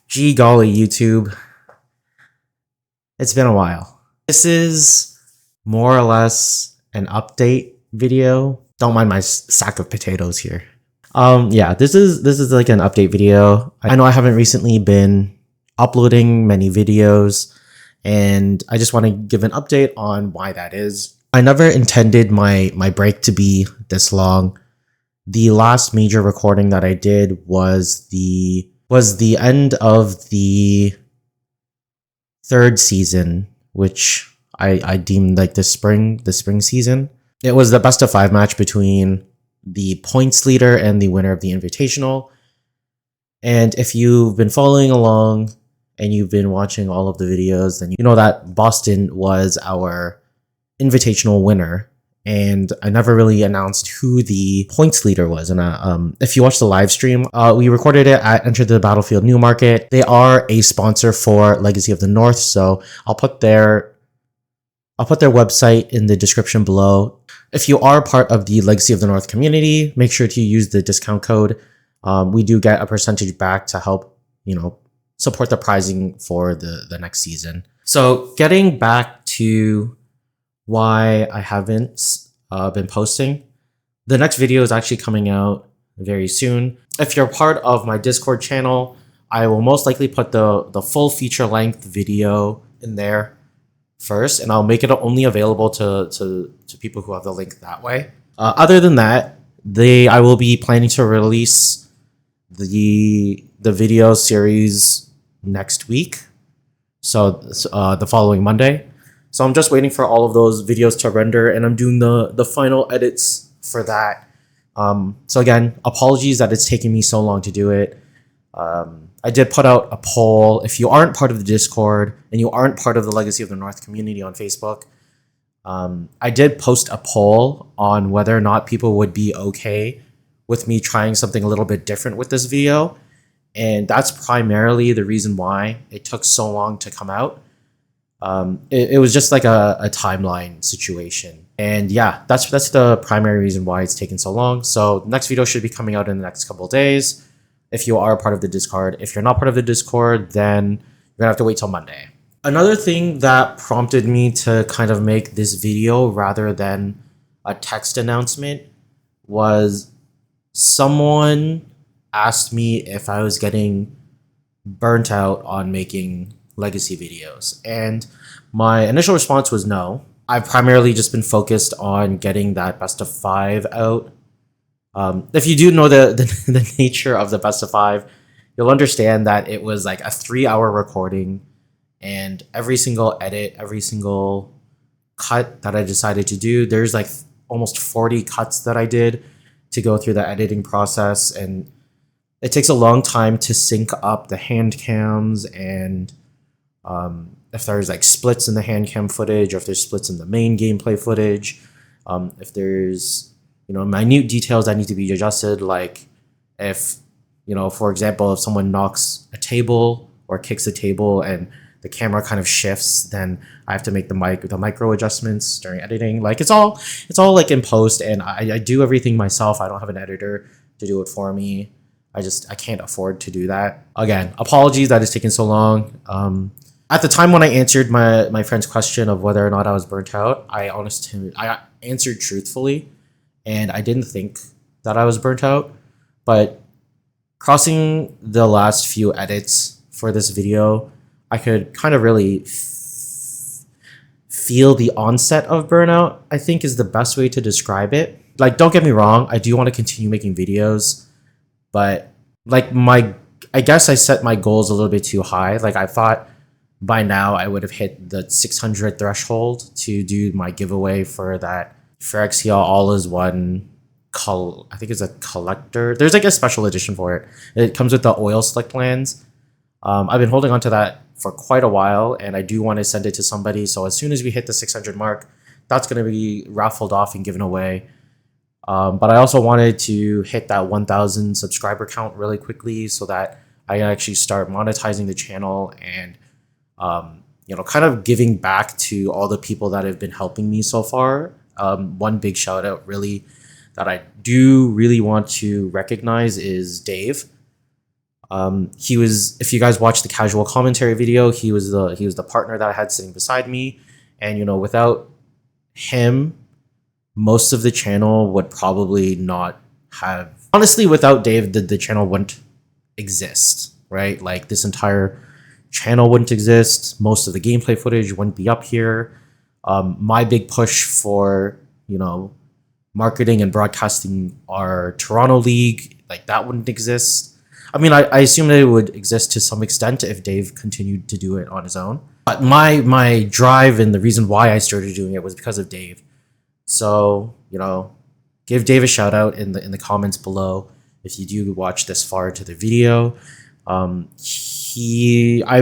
Gee golly, YouTube. It's been a while. This is more or less an update video. Don't mind my sack of potatoes here. Yeah, this is like an update video. I know I haven't recently been uploading many videos, and I just want to give an update on why that is. I never intended my break to be this long. The last major recording that I did was the end of the third season, which I deemed like the spring season. It was the best of 5 match between the points leader and the winner of the invitational. And if you've been following along and you've been watching all of the videos, then you know that Boston was our invitational winner. And I never really announced who the points leader was. And if you watch the live stream, we recorded it at Enter the Battlefield Newmarket. They are a sponsor for Legacy of the North, so I'll put their website in the description below. If you are part of the Legacy of the North community, make sure to use the discount code. We do get a percentage back to help, support the prizing for the next season. So getting back to why I haven't been posting. The next video is actually coming out very soon. If you're part of my Discord channel, I will most likely put the full feature-length video in there first, and I'll make it only available to people who have the link that way. Other than that, I will be planning to release the video series next week, so the following Monday. So I'm just waiting for all of those videos to render, and I'm doing the final edits for that. So again, apologies that it's taking me so long to do it. I did put out a poll. If you aren't part of the Discord and you aren't part of the Legacy of the North community on Facebook, I did post a poll on whether or not people would be okay with me trying something a little bit different with this video. And that's primarily the reason why it took so long to come out. It was just like a timeline situation, and yeah, that's the primary reason why it's taken so long. So next video should be coming out in the next couple of days. If you are a part of the Discord, if you're not part of the Discord, then you're gonna have to wait till Monday. Another thing that prompted me to kind of make this video rather than a text announcement was someone asked me if I was getting burnt out on making Legacy videos, and my initial response was no. I've primarily just been focused on getting that best of 5 out. If you do know the nature of the best of 5, you'll understand that it was like a 3-hour recording, and every single edit, every single cut that I decided to do, there's like almost 40 cuts that I did to go through the editing process, and it takes a long time to sync up the hand cams, and if there's like splits in the hand cam footage, or if there's splits in the main gameplay footage, if there's minute details that need to be adjusted, like if for example, if someone knocks a table or kicks a table and the camera kind of shifts, then I have to make the micro adjustments during editing. Like it's all like in post, and I do everything myself. I don't have an editor to do it for me. I can't afford to do that. Again, apologies that it's taken so long. At the time when I answered my friend's question of whether or not I was burnt out, I answered truthfully, and I didn't think that I was burnt out. But crossing the last few edits for this video, I could kind of really feel the onset of burnout, I think is the best way to describe it. Like, don't get me wrong, I do want to continue making videos, but like I guess I set my goals a little bit too high. Like I thought by now I would have hit the 600 threshold to do my giveaway for that Phyrexia All Is One. I think it's a collector. There's like a special edition for it. It comes with the oil slick lands. I've been holding on to that for quite a while, and I do want to send it to somebody. So as soon as we hit the 600 mark, that's going to be raffled off and given away. But I also wanted to hit that 1,000 subscriber count really quickly so that I can actually start monetizing the channel and kind of giving back to all the people that have been helping me so far. One big shout out really that I do really want to recognize is Dave. He was, if you guys watched the casual commentary video, he was the partner that I had sitting beside me, and without him, most of the channel would probably not have. Honestly, without Dave, the channel wouldn't exist, right? Like this entire channel wouldn't exist. Most of the gameplay footage wouldn't be up here. My big push for marketing and broadcasting our Toronto League, like that wouldn't exist. I mean, I assume that it would exist to some extent if Dave continued to do it on his own. But my drive and the reason why I started doing it was because of Dave. So, give Dave a shout out in the comments below if you do watch this far into the video. I'm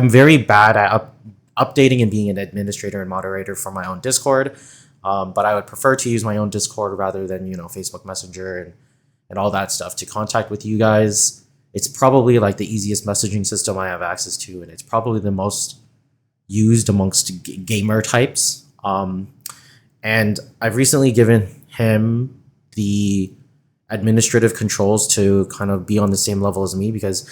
very bad at updating and being an administrator and moderator for my own Discord. But I would prefer to use my own Discord rather than, Facebook Messenger and all that stuff to contact with you guys. It's probably like the easiest messaging system I have access to, and it's probably the most used amongst gamer types. And I've recently given him the administrative controls to kind of be on the same level as me because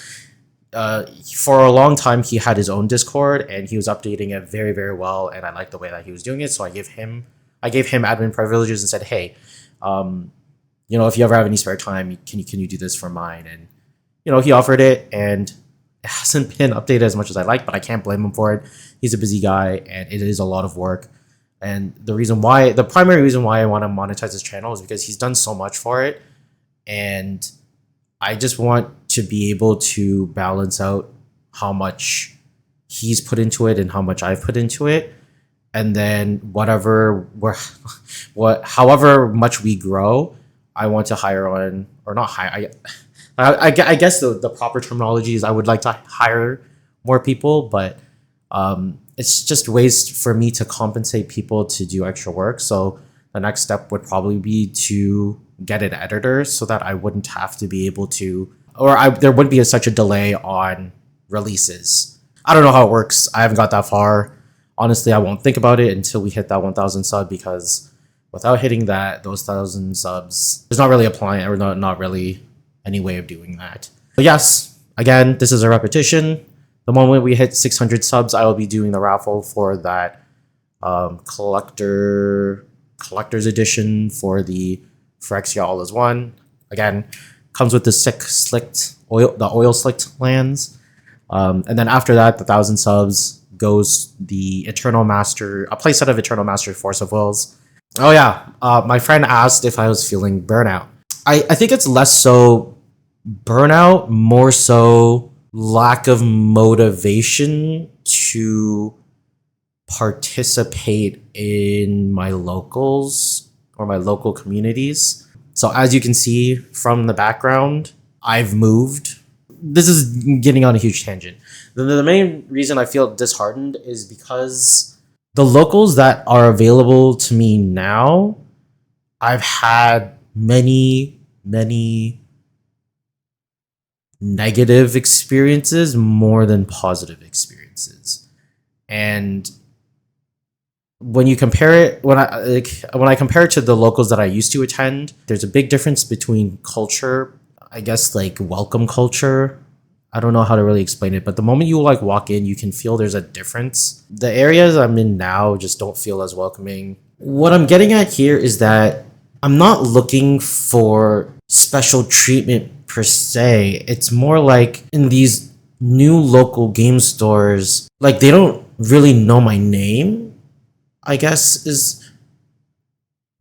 for a long time he had his own Discord and he was updating it very, very well, and I liked the way that he was doing it. So I gave him admin privileges and said, hey, if you ever have any spare time, can you do this for mine? And he offered it, and it hasn't been updated as much as I like, but I can't blame him for it. He's a busy guy, and it is a lot of work. And the primary reason why I want to monetize his channel is because he's done so much for it, and I just want to be able to balance out how much he's put into it and how much I've put into it. And then however much we grow, I want to hire on, or not hire. I guess the proper terminology is I would like to hire more people, but it's just ways for me to compensate people to do extra work. So the next step would probably be to get an editor so that I wouldn't have to be able to, there wouldn't be such a delay on releases. I don't know how it works. I haven't got that far. Honestly, I won't think about it until we hit that 1,000 sub, because without hitting those 1,000 subs, there's not really a plan, or not really any way of doing that. But yes, again, this is a repetition. The moment we hit 600 subs, I will be doing the raffle for that collector's edition for the Phyrexia All Is One. Again, comes with the oil slicked lands. And then after that, the 1,000 subs goes the Eternal Master, a playset of Eternal Master Force of Wills. Oh yeah, my friend asked if I was feeling burnout. I think it's less so burnout, more so lack of motivation to participate in my locals or my local communities. So as you can see from the background, I've moved. This is getting on a huge tangent. The main reason I feel disheartened is because the locals that are available to me now, I've had many negative experiences more than positive experiences. And when you compare it, when I compare it to the locals that I used to attend, there's a big difference between culture, I guess, like welcome culture. I don't know how to really explain it, but the moment you walk in, you can feel there's a difference. The areas I'm in now just don't feel as welcoming. What I'm getting at here is that I'm not looking for special treatment per se. It's more like in these new local game stores, like they don't really know my name, I guess, is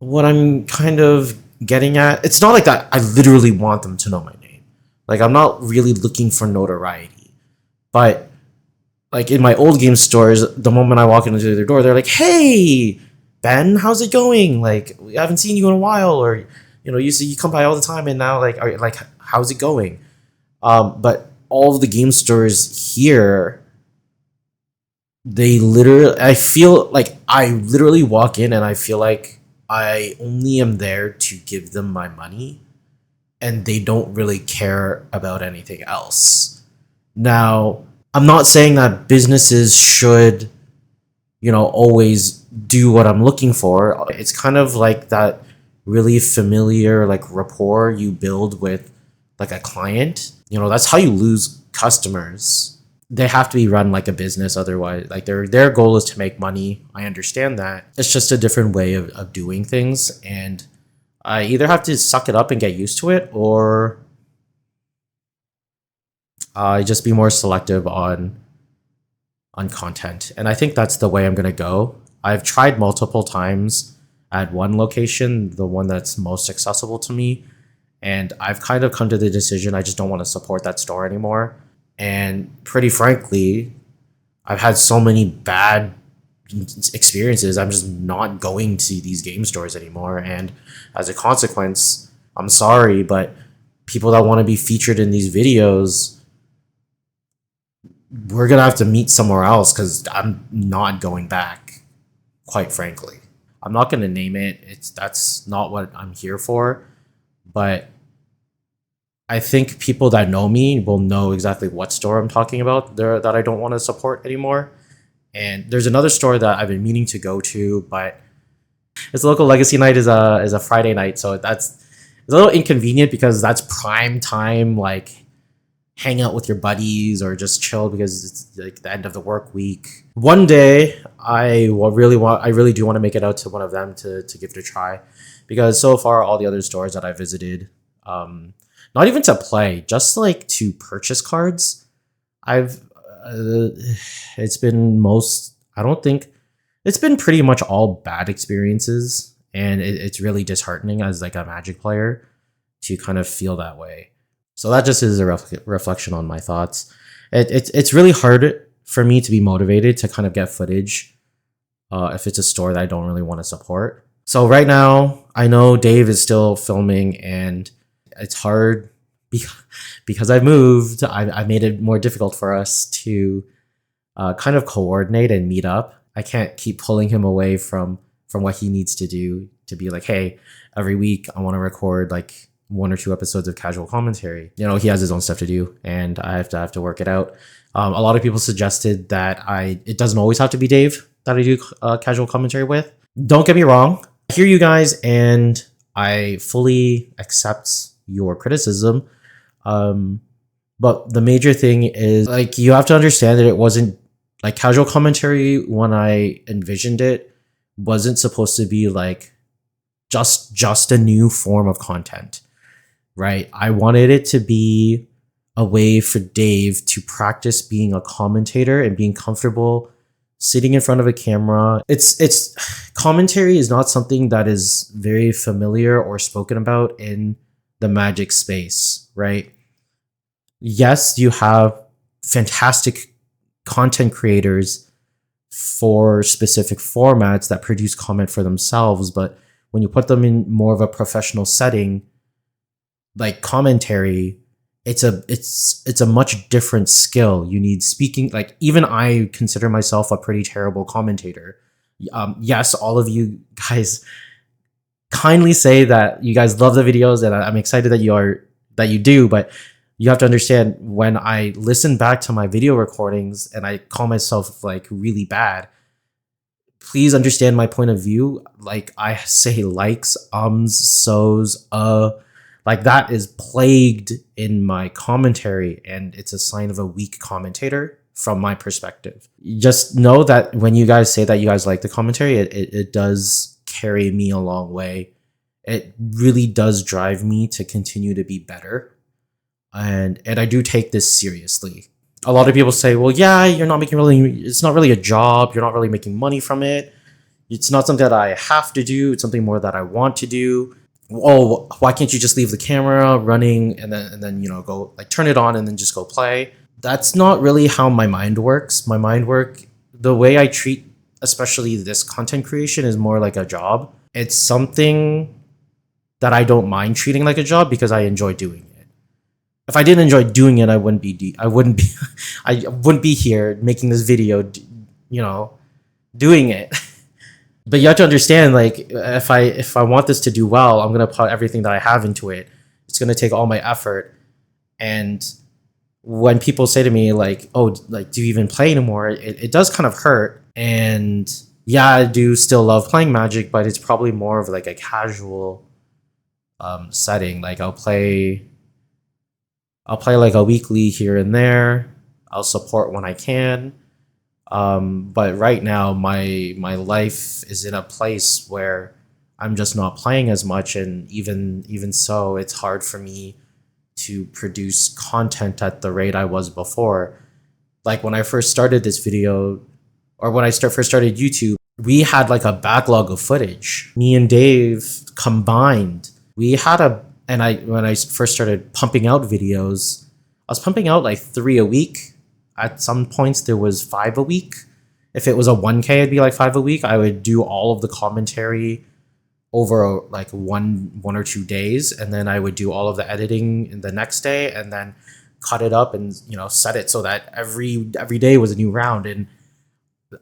what I'm kind of getting at. It's not like that I literally want them to know my name. Like, I'm not really looking for notoriety. But like in my old game stores, the moment I walk into their door, they're like, "Hey, Ben, how's it going? Like, we haven't seen you in a while," or you come by all the time, and now how's it going? But all of the game stores here, I feel like I literally walk in and I feel like I only am there to give them my money, and they don't really care about anything else. Now, I'm not saying that businesses should, always do what I'm looking for. It's kind of like that really familiar rapport you build with a client. That's how you lose customers, they have to be run like a business. Otherwise, like their goal is to make money. I understand that. It's just a different way of doing things. And I either have to suck it up and get used to it, or just be more selective on content. And I think that's the way I'm gonna go. I've tried multiple times at one location, the one that's most accessible to me, and I've kind of come to the decision I just don't want to support that store anymore. And pretty frankly, I've had so many bad experiences. I'm just not going to these game stores anymore. And as a consequence, I'm sorry, but people that want to be featured in these videos, we're going to have to meet somewhere else, because I'm not going back, quite frankly. I'm not going to name it. That's not what I'm here for. But I think people that know me will know exactly what store I'm talking about there that I don't want to support anymore. And there's another store that I've been meaning to go to, but its local legacy night is a Friday night, so it's a little inconvenient, because that's prime time, like hang out with your buddies or just chill, because it's like the end of the work week. One day, I really do want to make it out to one of them to give it a try, because so far all the other stores that I visited, not even to play, just like to purchase cards, it's been it's been pretty much all bad experiences, and it's really disheartening as like a Magic player to kind of feel that way. So that just is a reflection on my thoughts. It's really hard for me to be motivated to kind of get footage if it's a store that I don't really want to support. So right now, I know Dave is still filming, and it's hard because I've moved. I made it more difficult for us to kind of coordinate and meet up. I can't keep pulling him away from what he needs to do, to be like, hey, every week I want to record like 1 or 2 episodes of casual commentary. You know, he has his own stuff to do, and I have to work it out. A lot of people suggested that it doesn't always have to be Dave that I do casual commentary with. Don't get me wrong, I hear you guys, and I fully accept your criticism. But the major thing is, like, you have to understand that it wasn't like casual commentary when I envisioned it wasn't supposed to be like just a new form of content, right? I wanted it to be a way for Dave to practice being a commentator and being comfortable sitting in front of a camera. It's commentary is not something that is very familiar or spoken about in the Magic space, right? Yes, you have fantastic content creators for specific formats that produce comment for themselves, but when you put them in more of a professional setting, like commentary, it's a much different skill. You need speaking. Like, even I consider myself a pretty terrible commentator. Yes, all of you guys kindly say that you guys love the videos, and I'm excited that you do, but you have to understand, when I listen back to my video recordings and I call myself like really bad, please understand my point of view. Like, I say likes, so's, like that is plagued in my commentary, and it's a sign of a weak commentator from my perspective. Just know that when you guys say that you guys like the commentary, it does carry me a long way. It really does drive me to continue to be better. And I do take this seriously. A lot of people say, well, yeah, it's not really a job. You're not really making money from it. It's not something that I have to do. It's something more that I want to do. Oh, why can't you just leave the camera running and then go like turn it on and then just go play? That's not really how my mind works. The way I treat especially this content creation is more like a job. It's something that I don't mind treating like a job because I enjoy doing it. If I didn't enjoy doing it, I wouldn't be here making this video, doing it. But you have to understand, like, if I want this to do well, I'm gonna put everything that I have into it. It's gonna take all my effort. And when people say to me like, "Oh, like, do you even play anymore?" It does kind of hurt. And yeah, I do still love playing Magic, but it's probably more of like a casual setting. Like, I'll play I'll play like a weekly here and there. I'll support when I can. But right now, my life is in a place where I'm just not playing as much, and even so, it's hard for me to produce content at the rate I was before. Like when I first started this video, or when I first started YouTube, we had like a backlog of footage. Me and Dave combined, we had and when I first started pumping out videos, I was pumping out like 3 a week. At some points there was 5 a week. If it was a 1K, it'd be like 5 a week. I would do all of the commentary over like one or 2 days, and then I would do all of the editing in the next day, and then cut it up and set it so that every day was a new round. And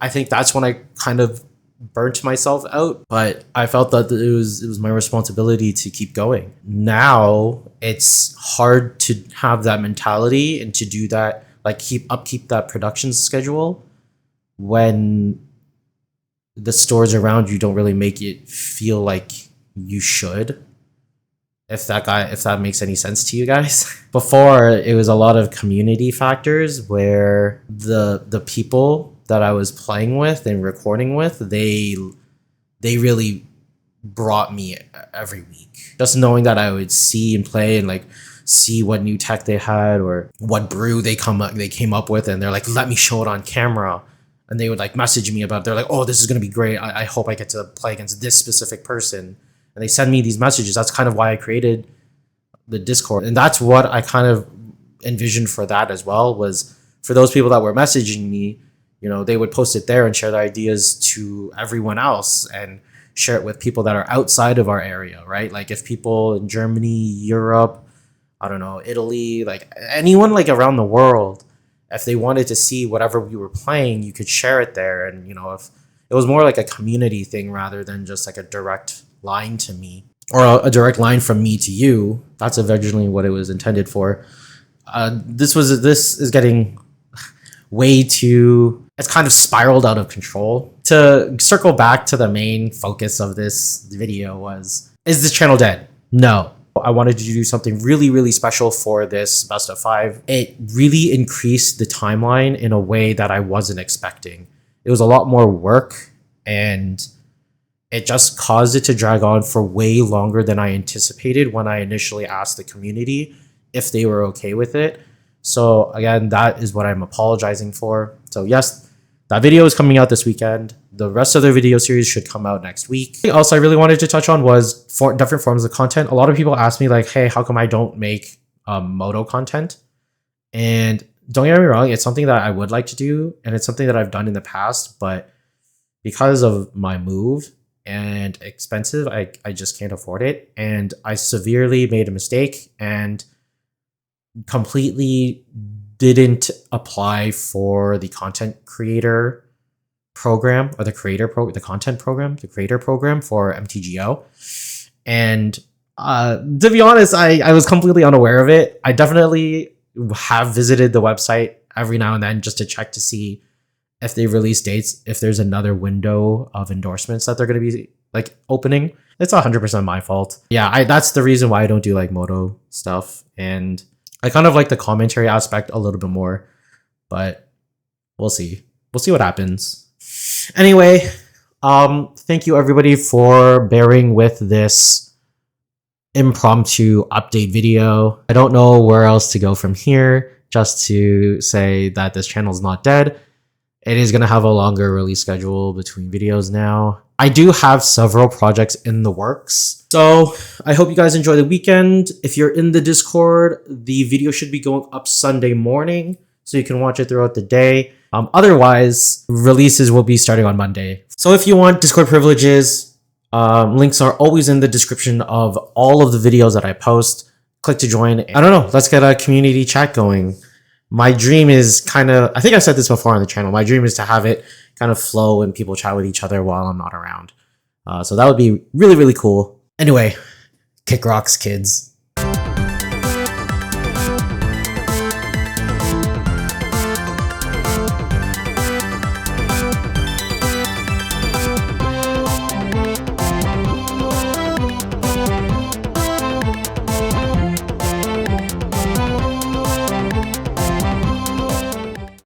I think that's when I kind of burnt myself out, but I felt that it was my responsibility to keep going. Now it's hard to have that mentality and to do that, like keep that production schedule when the stores around you don't really make it feel like you should. If that makes any sense to you guys. Before, it was a lot of community factors where the people that I was playing with and recording with, they really brought me every week. Just knowing that I would see and play and like see what new tech they had or what brew they came up with, and they're like, let me show it on camera. And they would like message me about it. They're like, oh, this is gonna be great. I hope I get to play against this specific person. And they send me these messages. That's kind of why I created the Discord. And that's what I kind of envisioned for that as well, was for those people that were messaging me, they would post it there and share their ideas to everyone else and share it with people that are outside of our area, right? Like if people in Germany, Europe, I don't know, Italy, like anyone like around the world, if they wanted to see whatever we were playing, you could share it there. And, if it was more like a community thing rather than just like a direct line to me, or a direct line from me to you. That's originally what it was intended for. This is getting way too, it's kind of spiraled out of control. To circle back to the main focus of this video is this channel dead? No. I wanted to do something really, really special for this best of 5. It really increased the timeline in a way that I wasn't expecting. It was a lot more work, and it just caused it to drag on for way longer than I anticipated when I initially asked the community if they were okay with it. So again, that is what I'm apologizing for. So yes, that video is coming out this weekend. The rest of the video series should come out next week. What else I really wanted to touch on was different forms of content. A lot of people ask me like, hey, how come I don't make moto content? And don't get me wrong, it's something that I would like to do, and it's something that I've done in the past, but because of my move and expensive, I just can't afford it. And I severely made a mistake and completely didn't apply for the content creator program, or the creator content program, the creator program for MTGO. And to be honest, I was completely unaware of it. I definitely have visited the website every now and then just to check to see if they release dates, if there's another window of endorsements that they're going to be like opening. It's 100% my fault. Yeah, that's the reason why I don't do like moto stuff. And I kind of like the commentary aspect a little bit more, but we'll see. We'll see what happens. Anyway, thank you everybody for bearing with this impromptu update video. I don't know where else to go from here, just to say that this channel is not dead. It is going to have a longer release schedule between videos now. I do have several projects in the works, so I hope you guys enjoy the weekend. If you're in the Discord, the video should be going up Sunday morning, so you can watch it throughout the day. Otherwise, releases will be starting on Monday. So if you want Discord privileges, links are always in the description of all of the videos that I post. Click to join. I don't know, let's get a community chat going. My dream is kind of, I think I said this before on the channel, my dream is to have it kind of flow and people chat with each other while I'm not around. So that would be really, really cool. Anyway, kick rocks, kids.